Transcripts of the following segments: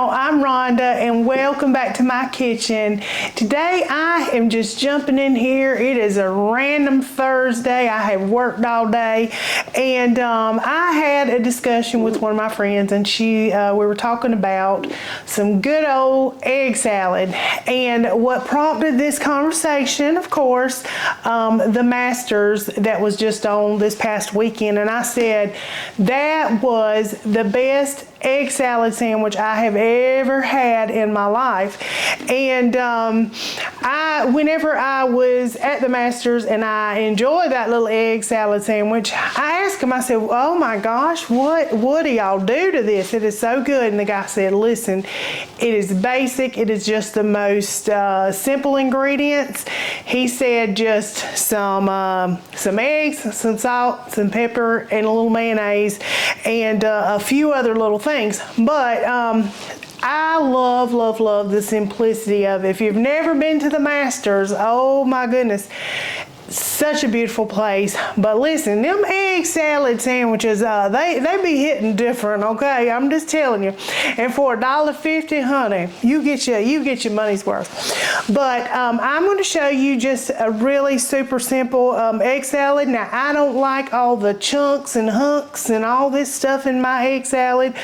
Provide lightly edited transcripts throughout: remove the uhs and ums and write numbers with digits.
y'all, I'm Rhonda and welcome back to my kitchen. Today I am just jumping in here. It is a random Thursday. I have worked all day and I had a discussion with one of my friends and we were talking about some good old egg salad. And what prompted this conversation, of course, the Masters that was just on this past weekend, and I said that was the best egg salad sandwich I have ever had in my life. And whenever I was at the Masters and I enjoyed that little egg salad sandwich, I asked him, I said, oh my gosh, what do y'all do to this? It is so good. And the guy said, listen, it is basic. It is just the most simple ingredients. He said just some eggs, some salt, some pepper, and a little mayonnaise, and a few other little things. But I love the simplicity of it. If you've never been to the Masters, oh my goodness, such a beautiful place. But listen, them egg salad sandwiches, they be hitting different, okay? I'm just telling you. And for $1.50, honey, you get your money's worth. But I'm going to show you just a really super simple egg salad. Now, I don't like all the chunks and hunks and all this stuff in my egg salad.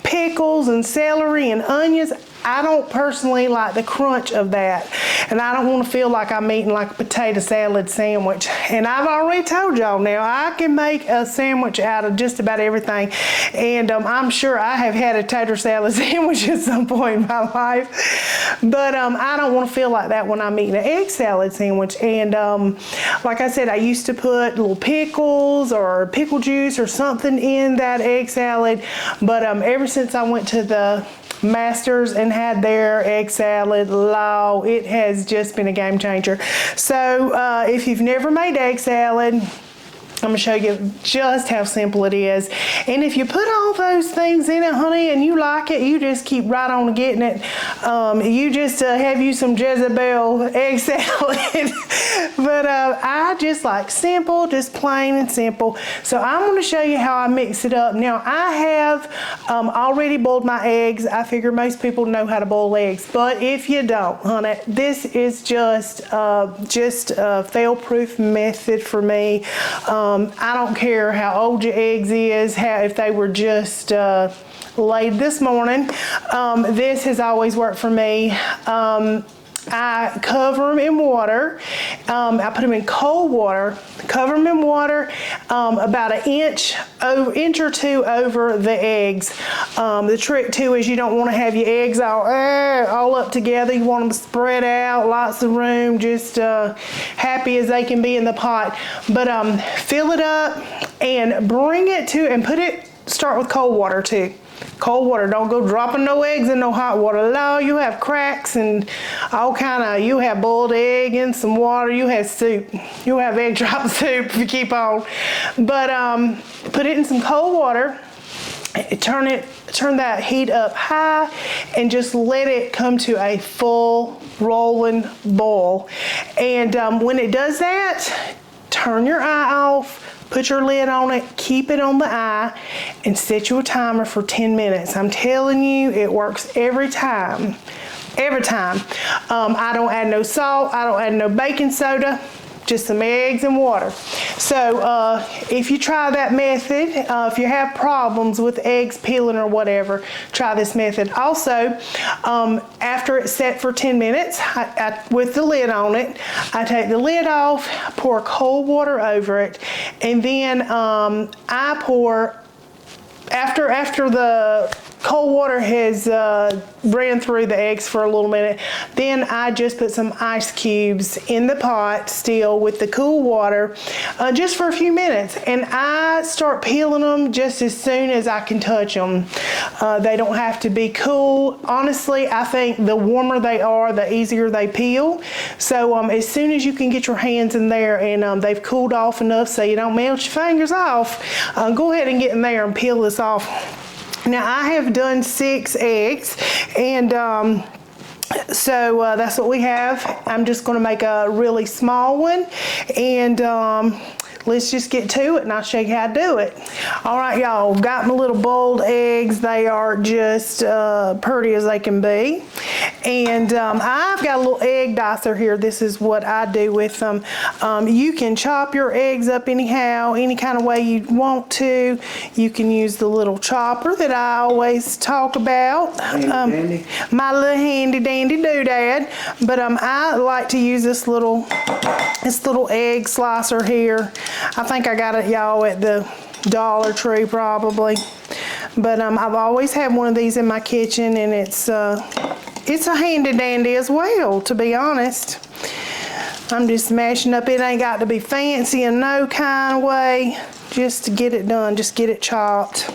Pickles and celery and onions. I don't personally like the crunch of that, and I don't want to feel like I'm eating like a potato salad sandwich. And I've already told y'all now, I can make a sandwich out of just about everything, and I'm sure I have had a tater salad sandwich at some point in my life, but I don't want to feel like that when I'm eating an egg salad sandwich. And like I said, I used to put little pickles or pickle juice or something in that egg salad, but ever since I went to the Masters and had their egg salad, it has just been a game changer. So if you've never made egg salad, I'm going to show you just how simple it is. And if you put all those things in it, honey, and you like it, you just keep right on getting it. You just have you some Jezebel egg salad. But I just like simple, just plain and simple. So I'm going to show you how I mix it up. Now, I have already boiled my eggs. I figure most people know how to boil eggs. But if you don't, honey, this is just a fail-proof method for me. I don't care how old your eggs is, if they were just laid this morning. This has always worked for me. I cover them in water. I put them in cold water, cover them in water about an inch or two over the eggs. The trick too is you don't want to have your eggs all up together. You want them spread out, lots of room, just happy as they can be in the pot. But fill it up and bring it to, and start with cold water too. Cold water, don't go dropping no eggs in no hot water. No, you have cracks and you have boiled egg in some water, you have soup. You have egg drop soup if you keep on. But put it in some cold water, turn that heat up high, and just let it come to a full rolling boil. And when it does that, turn your eye off, put your lid on it, keep it on the eye, and set you a timer for 10 minutes. I'm telling you, it works every time. Every time. I don't add no salt. I don't add no baking soda. Just some eggs and water. So if you try that method, if you have problems with eggs peeling or whatever, try this method. Also, after it's set for 10 minutes, with the lid on it, I take the lid off, pour cold water over it, and then I pour, after the cold water has ran through the eggs for a little minute, then I just put some ice cubes in the pot still with the cool water just for a few minutes, and I start peeling them just as soon as I can touch them. They don't have to be cool. Honestly, I think the warmer they are, the easier they peel. So as soon as you can get your hands in there and they've cooled off enough so you don't melt your fingers off, go ahead and get in there and peel this off. Now, I have done 6 eggs, and so that's what we have. I'm just going to make a really small one, and let's just get to it and I'll show you how to do it. All right, y'all, got my little boiled eggs. They are just pretty as they can be. And I've got a little egg dicer here. This is what I do with them. You can chop your eggs up anyhow, any kind of way you want to. You can use the little chopper that I always talk about. My little handy dandy doodad. But I like to use this little egg slicer here. I think I got it, y'all, at the Dollar Tree probably. But I've always had one of these in my kitchen, and it's a handy dandy as well, to be honest. I'm just mashing up. It ain't got to be fancy in no kind of way. Just to get it done, just get it chopped.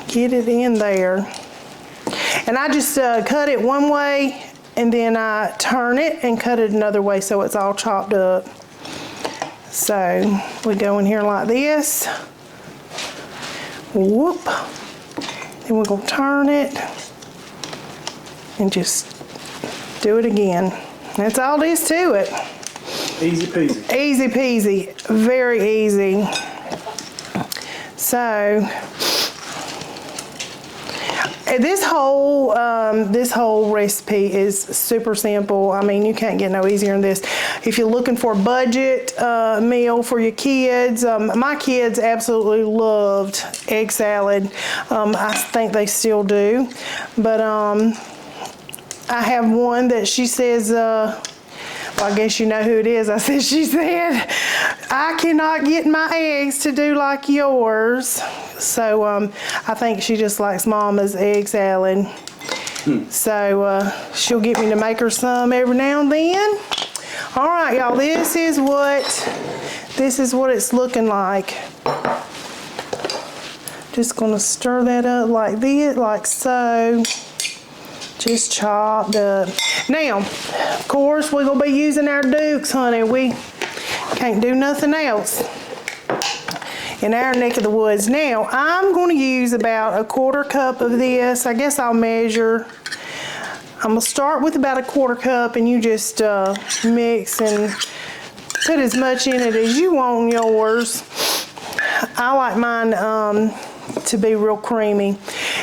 Get it in there. And I just cut it one way, and then I turn it and cut it another way so it's all chopped up. So we go in here like this. Whoop. Then we're going to turn it and just do it again. That's all there is to it. Easy peasy. Easy peasy. Very easy. So this whole recipe is super simple. I mean, you can't get no easier than this. If you're looking for a budget meal for your kids, my kids absolutely loved egg salad. I think they still do. But I have one that she says, well, I guess you know who it is. She said, I cannot get my eggs to do like yours. So I think she just likes Mama's egg salad. So she'll get me to make her some every now and then. All right, y'all, this is what it's looking like. Just gonna stir that up like this, like so. Just chopped up. Now, of course, we're gonna be using our Dukes, honey. We can't do nothing else in our neck of the woods. Now, I'm gonna use about a 1/4 cup of this. I guess I'll measure. I'm gonna start with about a 1/4 cup, and you just mix and put as much in it as you want in yours. I like mine to be real creamy.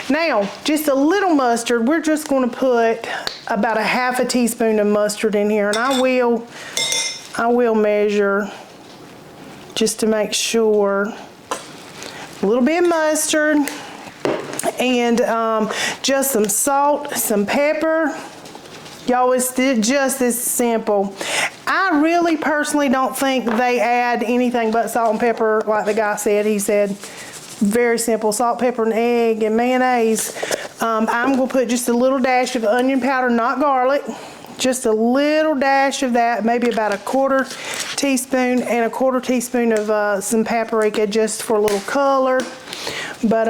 Now, just a little mustard. We're just going to put about a 1/2 teaspoon of mustard in here, and I will measure just to make sure. A little bit of mustard, and just some salt, some pepper. Y'all, it's just this simple. I really personally don't think they add anything but salt and pepper, like the guy said. He said very simple: salt, pepper, and egg, and mayonnaise. I'm going to put just a little dash of onion powder, not garlic. Just a little dash of that, maybe about a 1/4 teaspoon, and a 1/4 teaspoon of some paprika, just for a little color. But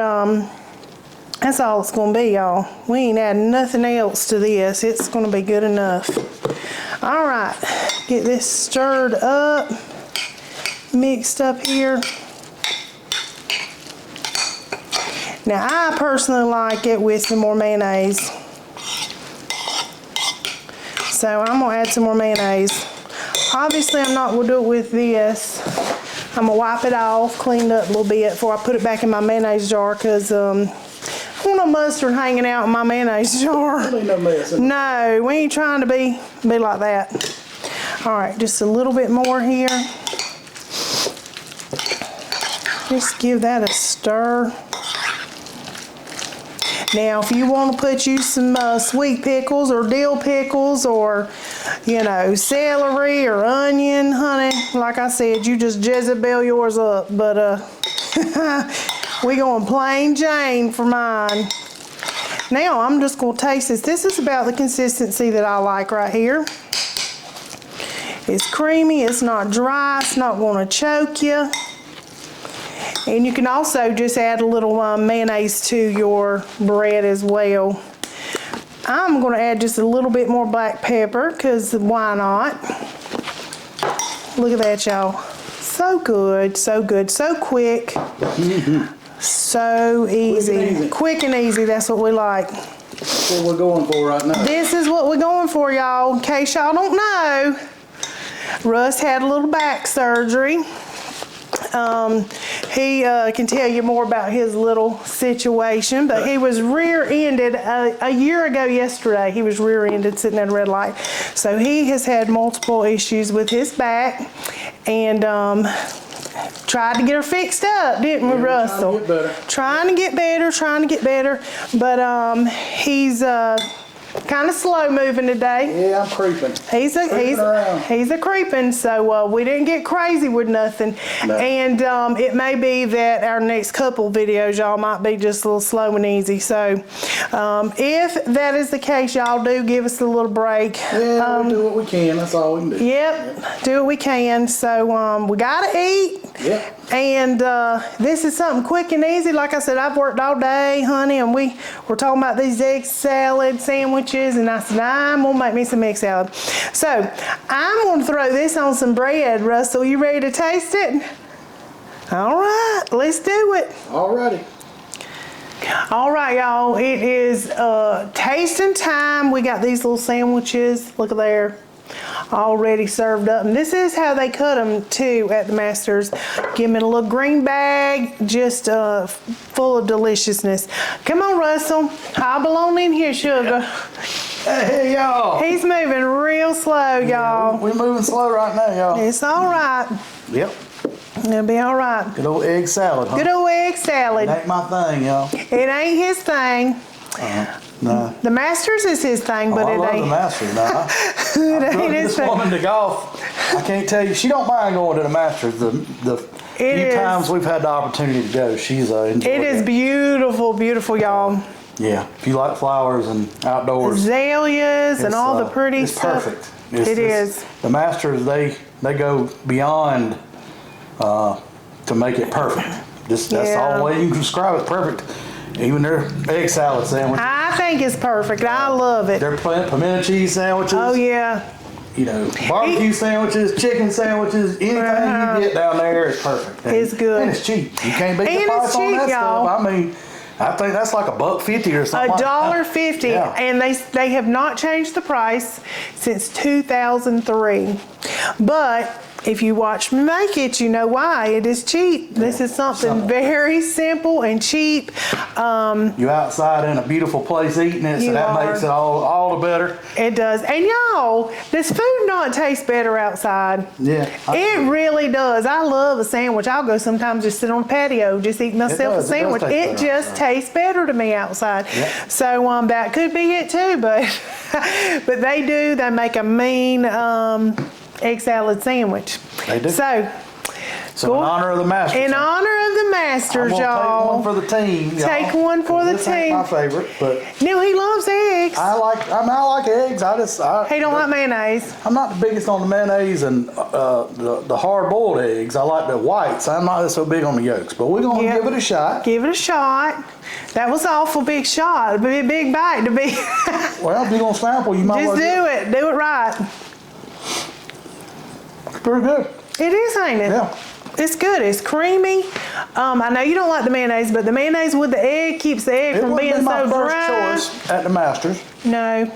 that's all it's going to be, y'all. We ain't adding nothing else to this. It's going to be good enough. All right, get this stirred up, mixed up here. Now, I personally like it with some more mayonnaise. So I'm going to add some more mayonnaise. Obviously, I'm not going to do it with this. I'm going to wipe it off, clean it up a little bit before I put it back in my mayonnaise jar, because I don't want no mustard hanging out in my mayonnaise jar. No mess. No, we ain't trying to be like that. All right, just a little bit more here. Just give that a stir. Now, if you want to put you some sweet pickles or dill pickles, or, you know, celery or onion, honey, like I said, you just Jezebel yours up. But we going plain Jane for mine. Now, I'm just going to taste this. This is about the consistency that I like right here. It's creamy. It's not dry. It's not going to choke you. And you can also just add a little mayonnaise to your bread as well. I'm going to add just a little bit more black pepper, because why not? Look at that, y'all. So good, so good, so quick, so easy. Quick and easy, that's what we like. That's what we're going for right now. This is what we're going for, y'all. In case y'all don't know, Russ had a little back surgery. He can tell you more about his little situation, but he was rear-ended a year ago yesterday. He was rear-ended sitting at a red light. So he has had multiple issues with his back, and tried to get her fixed up, didn't we, Russell? Trying to get better, but he's kind of slow moving today. Yeah, I'm creeping. He's a creeping, so we didn't get crazy with nothing. No. And it may be that our next couple videos, y'all, might be just a little slow and easy. So if that is the case, y'all do give us a little break. Yeah, we'll do what we can. That's all we can do. Yep, do what we can. So we gotta eat. Yep. And this is something quick and easy. Like I said, I've worked all day, honey, and we were talking about these egg salad sandwiches, and I said, I'm gonna make me some egg salad. So I'm gonna throw this on some bread. Russell, you ready to taste it? All right, let's do it. Alrighty. All right, y'all, it is tasting time. We got these little sandwiches, look at there, already served up. And this is how they cut them too at the Masters. Give them in a little green bag, just full of deliciousness. Come on, Russell, hobble on in here, sugar. Hey, y'all. He's moving real slow, y'all. We're moving slow right now, y'all. It's all right. Yep. It'll be all right. Good old egg salad, huh? Good old egg salad. It ain't my thing, y'all. It ain't his thing. No. The Masters is his thing, but I it love ain't. the Masters now. It I ain't took his this thing. woman to golf. I can't tell you, she don't mind going to the Masters. The few is. times we've had the opportunity to go, she's enjoyed It is beautiful, beautiful, y'all. Yeah, if you like flowers and outdoors. Azaleas and all the pretty it's stuff. Perfect. It is. The Masters, they go beyond to make it perfect. That's the only way you can describe it. Perfect. Even their egg salad sandwich. I think it's perfect. I love it. Their pimento cheese sandwiches. Oh, yeah. You know, barbecue sandwiches, chicken sandwiches, anything you get down there is perfect. It's good. And it's cheap. You can't beat the And price it's on cheap, that y'all. stuff. I mean, I think that's like $1.50 or something. $1.50, Yeah. and they have not changed the price since 2003. But if you watch me make it, you know why. It is cheap. This is something very simple and cheap. You outside in a beautiful place eating it, so that makes it all the better. It does. And y'all, does food not taste better outside? Yeah. It really does. I love a sandwich. I'll go sometimes just sit on the patio, just eat myself a sandwich. It just tastes better to me outside. Yep. So that could be it too, but but they make a mean egg salad sandwich. They do. So in honor of the Masters. In honor of the Masters, I'm y'all. take one for the team. Take one for the this ain't team. my favorite, but No, he loves eggs. I like eggs. He don't like mayonnaise. I'm not the biggest on the mayonnaise and the hard-boiled eggs. I like the whites. I'm not so big on the yolks, but we're gonna give it a shot. Give it a shot. That was an awful big shot. It'd be a big bite to be. Well, if you're gonna sample, you might Just do it. Do it right. It's pretty good. It is, ain't it? Yeah. It's good. It's creamy. I know you don't like the mayonnaise, but the mayonnaise with the egg keeps the egg from being so my first dry. choice at the Masters. No.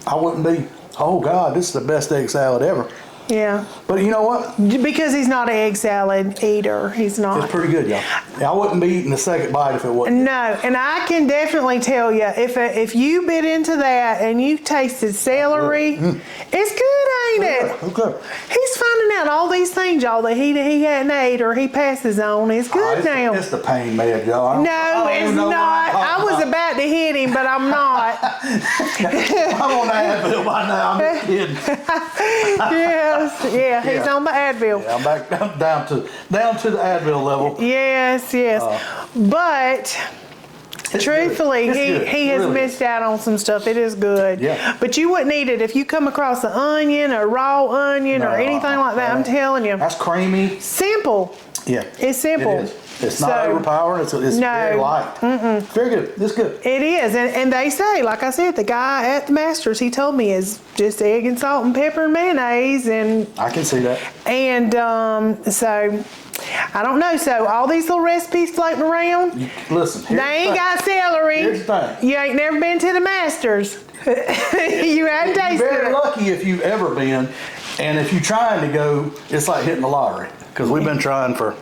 I wouldn't be. Oh God, this is the best egg salad ever. Yeah. But you know what? Because he's not an egg salad eater. He's not. It's pretty good, y'all. I wouldn't be eating the second bite if it wasn't. No, and I can definitely tell you, if you bit into that and you tasted celery, it's good, ain't it? Okay. He's finding out all these things, y'all, that he hadn't ate or he passes on. It's good now. It's the pain med, y'all. No, it's not. I was about to hit him, but I'm not. I'm on the Advil by now. I'm just kidding. Yes, yeah, he's on the Advil. Yeah, I'm back down to the Advil level. Yes. But truthfully, he has missed out on some stuff. It is good. Yeah. But you wouldn't eat it if you come across an onion, a raw onion, or anything like that. I'm telling you. That's creamy. Simple. Yeah. It's simple. It is. It's not overpowering. It's very light. It's very good. It's good. It is, and they say, like I said, the guy at the Masters, he told me is just egg and salt and pepper and mayonnaise, and I can see that. And so I don't know. So all these little recipes floating around. Listen, they ain't got celery. Here's the thing. You ain't never been to the Masters. You hadn't tasted You're very it. lucky if you've ever been, and if you're trying to go, it's like hitting the lottery because we've been trying for.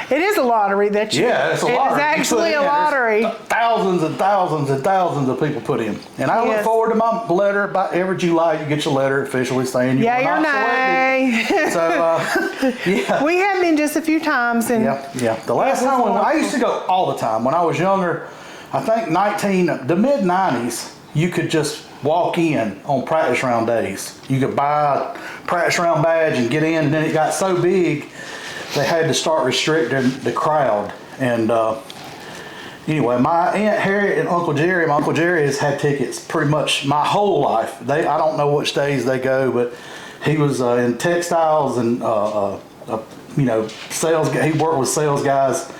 It is a lottery that you. Yeah, it's a lottery. It's actually a lottery. Thousands and thousands and thousands of people put in, and I look forward to my letter. About every July, you get your letter officially saying you Yay were or not nay. selected. So yeah, We have been just a few times, and yeah. The last time I used to go all the time when I was younger. I think the mid '90s, you could just walk in on practice round days. You could buy a practice round badge and get in, and then it got so big they had to start restricting the crowd. And anyway, my Aunt Harriet and Uncle Jerry, my Uncle Jerry has had tickets pretty much my whole life. I don't know which days they go, but he was in textiles and sales. He worked with sales guys,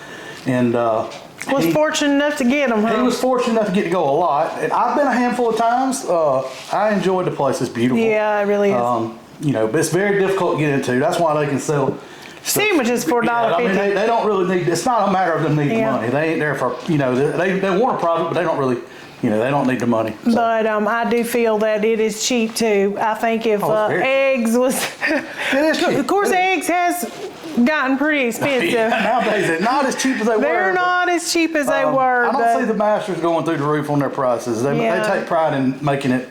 and was fortunate enough to get them. He was fortunate enough to get to go a lot, and I've been a handful of times. I enjoyed the place. It's beautiful. Yeah, it really is. But it's very difficult to get into. That's why they can sell sandwiches for $1.50. I mean, they don't really need. It's not a matter of them needing money. They ain't there for they want a profit, but they don't really. They don't need the money. So. But I do feel that it is cheap too. I think if eggs was, it is cheap. Of course, eggs has gotten pretty expensive. Yeah, nowadays they're not as cheap as they were. They're not as cheap as they were. I don't see the Masters going through the roof on their prices. They take pride in making it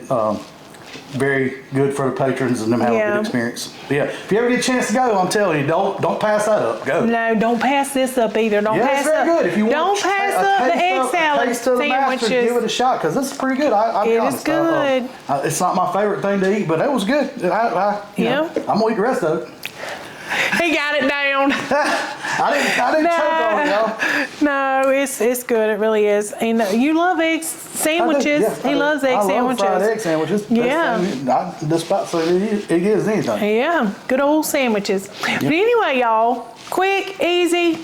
very good for the patrons and them having a good experience. But yeah, if you ever get a chance to go, I'm telling you, don't pass that up. Go. No, don't pass this up either. Don't pass it's very up. good. If you don't pass up the egg salad sandwiches. Give it a shot because this is pretty good. I'll be honest. It is good. It's not my favorite thing to eat, but it was good. I'm gonna eat the rest of it. He got it down. I didn't choke on it, y'all. No, it's good. It really is. And you love egg sandwiches. He loves egg sandwiches. I love fried egg sandwiches. Yeah. Just about so it is anything. Yeah, good old sandwiches. But anyway, y'all, quick, easy.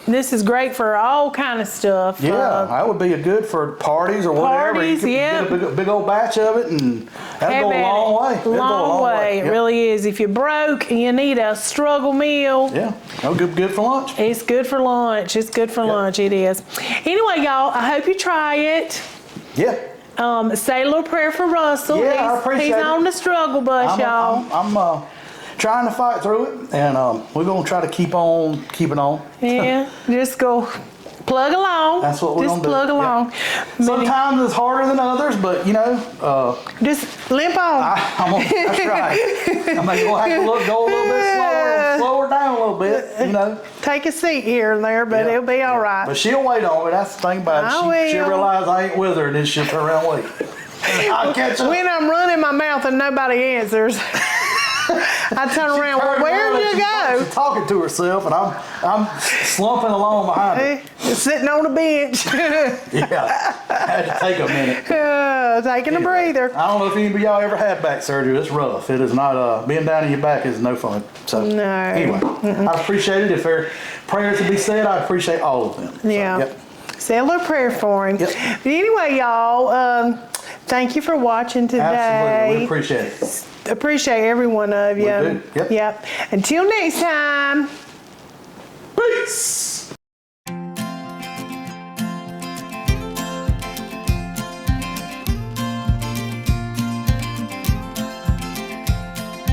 This is great for all kind of stuff. Yeah, that would be good for parties or whatever. Parties, you could get a big old batch of it, and that'd go a long way. Long way. It really is. If you're broke and you need a struggle meal. Yeah, good for lunch. It's good for lunch. It's good for lunch. It is. Anyway, y'all, I hope you try it. Yeah. Say a little prayer for Russell. Yeah, I appreciate it. He's on the struggle bus, y'all. I'm trying to fight through it, and we're gonna try to keep on keeping on. Yeah, just go plug along. That's what we're gonna do. Just plug along. Yeah. Sometimes it's harder than others, but just limp on. That's right. I'm gonna have to go a little bit slower down a little bit. Take a seat here and there, but it'll be all right. But she'll wait on me. That's the thing about it. She'll realize I ain't with her, and then she'll turn around and wait. I'll catch up. When I'm running my mouth and nobody answers. I turn around. Well, where did you go? She's talking to herself, and I'm slumping along behind her. Sitting on a bench. Yeah, I had to take a minute. Taking a breather. I don't know if any of y'all ever had back surgery. It's rough. It is not. Being down in your back is no fun. So no. Anyway, I appreciate it. If there are prayers to be said, I appreciate all of them. Yeah. So, Say a little prayer for him. Yep. But anyway, y'all, thank you for watching today. Absolutely, we appreciate it. Appreciate every one of you. We do. Yep. Until next time. Peace.